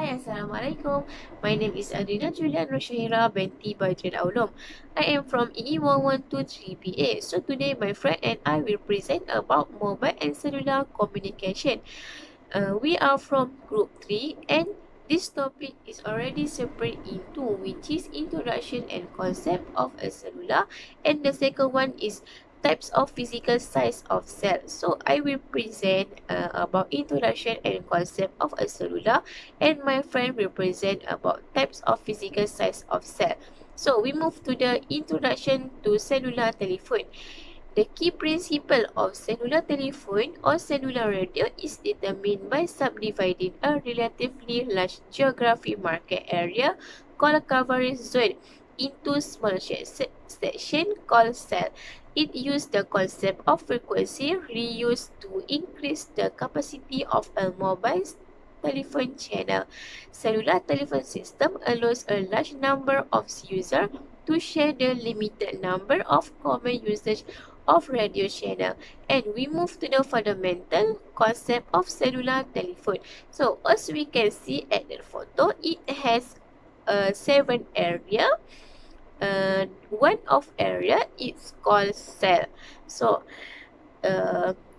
Hi, Assalamualaikum. My name is Adrina Julian Roshahira binti Badrul Aulum. I am from EE1123BA. So today my friend and I will present about mobile and cellular communication. We are from group 3 and this topic is already separate into which is introduction and concept of a cellular, and the second one is types of physical size of cell. So I will present about introduction and concept of a cellular, and my friend will present about types of physical size of cell. So we move to the introduction to cellular telephone. The key principle of cellular telephone or cellular radio is determined by subdividing a relatively large geographic market area called coverage zone into small section called cell. It uses the concept of frequency reuse to increase the capacity of a mobile telephone channel. Cellular telephone system allows a large number of users to share the limited number of common usage of radio channel. And we move to the fundamental concept of cellular telephone. So as we can see at the photo, it has 7 area. One of area is called cell. So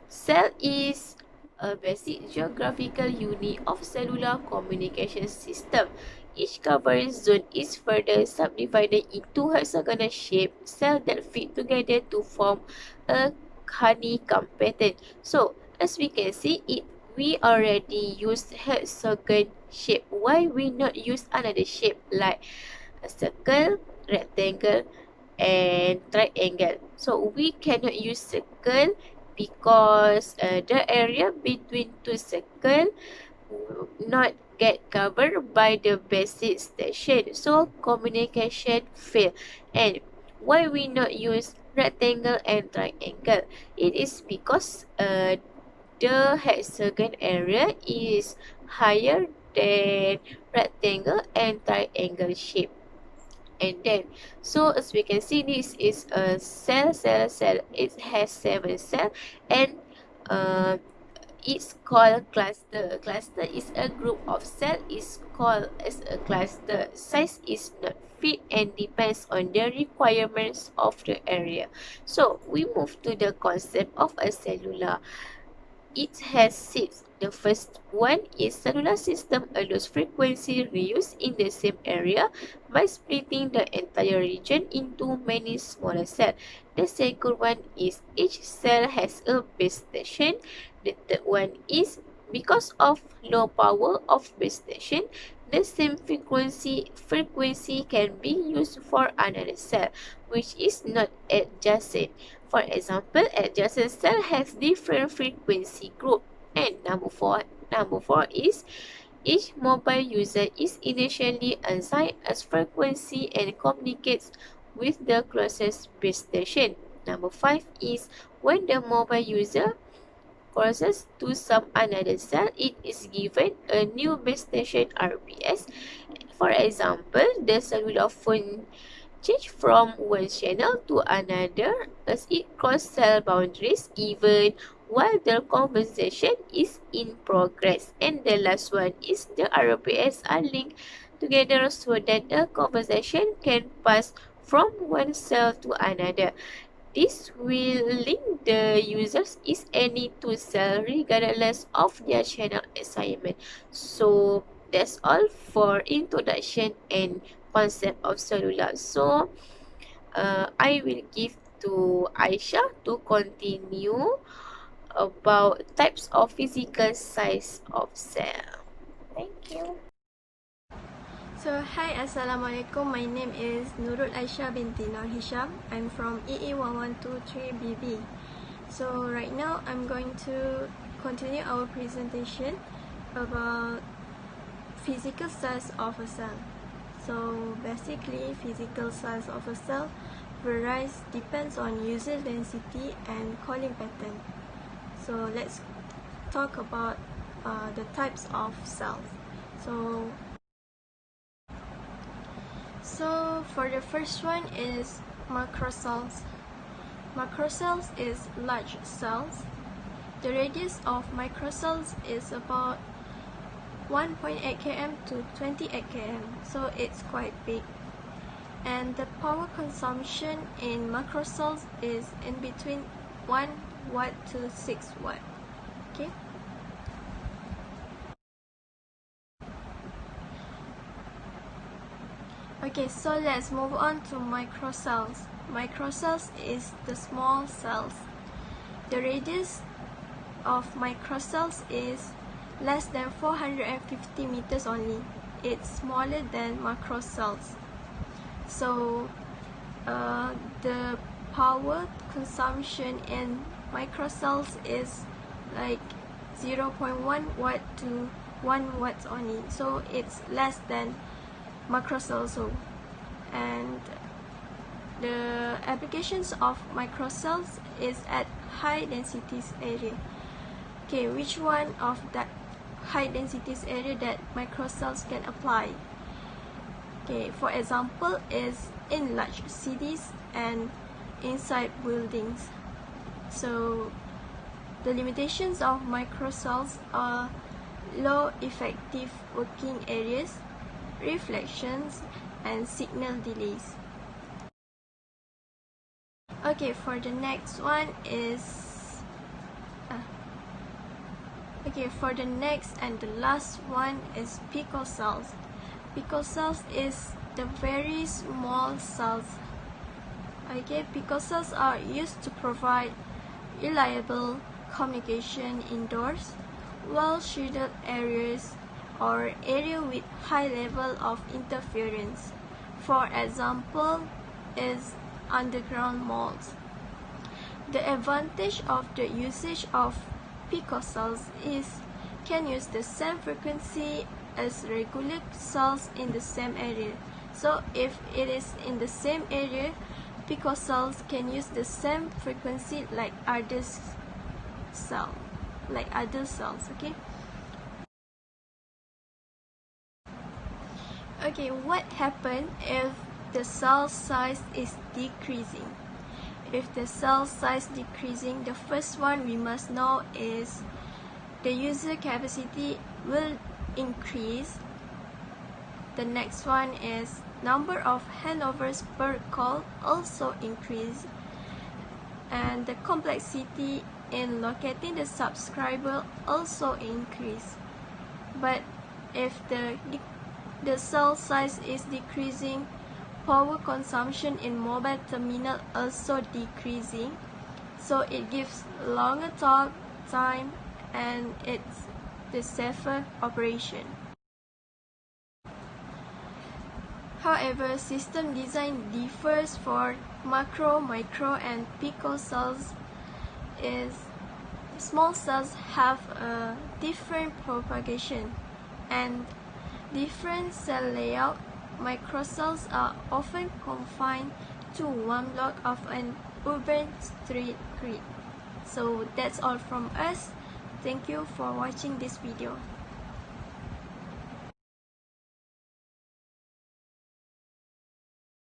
cell is a basic geographical unit of cellular communication system. Each coverage zone is further subdivided into hexagonal shaped cells that fit together to form a honeycomb pattern. So, as we can see, we already used hexagon shape. Why we not use another shape like a circle, rectangle, and triangle? So, we cannot use circle because the area between two circles not get covered by the basic station, so communication fail. And why we not use rectangle and triangle? It is because the hexagon area is higher than rectangle and triangle shape. And then, so as we can see, this is a cell. It has 7 cells, and uh, it's called cluster. Cluster is a group of cells is called as a cluster. Size is not fixed and depends on the requirements of the area. So we move to the concept of a cellular. It has 6. The first one is cellular system allows frequency reuse in the same area by splitting the entire region into many smaller cells. The second one is each cell has a base station. The third one is because of low power of base station, the same frequency can be used for another cell which is not adjacent. For example, adjacent cell has different frequency group. And number four is each mobile user is initially assigned a frequency and communicates with the closest base station. Number 5 is when the mobile user crosses to some another cell, it is given a new base station RBS. For example, the cellular phone change from one channel to another as it crosses cell boundaries even while the conversation is in progress. And the last one is the RPS are linked together so that a conversation can pass from one cell to another. This will link the users is any two cell regardless of their channel assignment. So that's all for introduction and concept of cellular. So I will give to Aisha to continue about types of physical size of cell. Thank you. So, hi, Assalamualaikum. My name is Nurul Aisha binti Nur Hisham. I'm from EE1123BB. So, right now I'm going to continue our presentation about physical size of a cell. So, basically, physical size of a cell varies depends on user density and calling pattern. So, let's talk about the types of cells. So for the first one is macrocells. Macrocells is large cells. The radius of microcells is about 1.8 km to 28 km, so it's quite big. And the power consumption in macrocells is in between 1 watt to 6 watt. Okay. Okay, so let's move on to microcells. Microcells is the small cells. The radius of microcells is less than 450 meters only. It's smaller than macrocells. So the power consumption in microcells is like 0.1 watt to 1 watt only. So it's less than macrocells. And the applications of microcells is at high densities area. Okay, which one of that high densities area that microcells can apply? Okay, for example, is in large cities and inside buildings. So the limitations of microcells are low effective working areas, reflections, and signal delays. Okay, for the next one is for the next and the last one is picocells. Picocells is the very small cells. Okay, picocells are used to provide reliable communication indoors, well-shaded areas, or area with high level of interference. For example, is underground malls. The advantage of the usage of picocells is can use the same frequency as regular cells in the same area. So if it is in the same area, picocells can use the same frequency like other cells. Okay. Okay, what happens if the cell size is decreasing? If the cell size decreasing, the first one we must know is the user capacity will increase. The next one is number of handovers per call also increase, and the complexity in locating the subscriber also increase. But if the cell size is decreasing, power consumption in mobile terminal also decreasing, so it gives longer talk time and it's the safer operation. However, system design differs for macro, micro, and pico cells. Is small cells have a different propagation and different cell layout. Microcells are often confined to one block of an urban street grid. So that's all from us. Thank you for watching this video.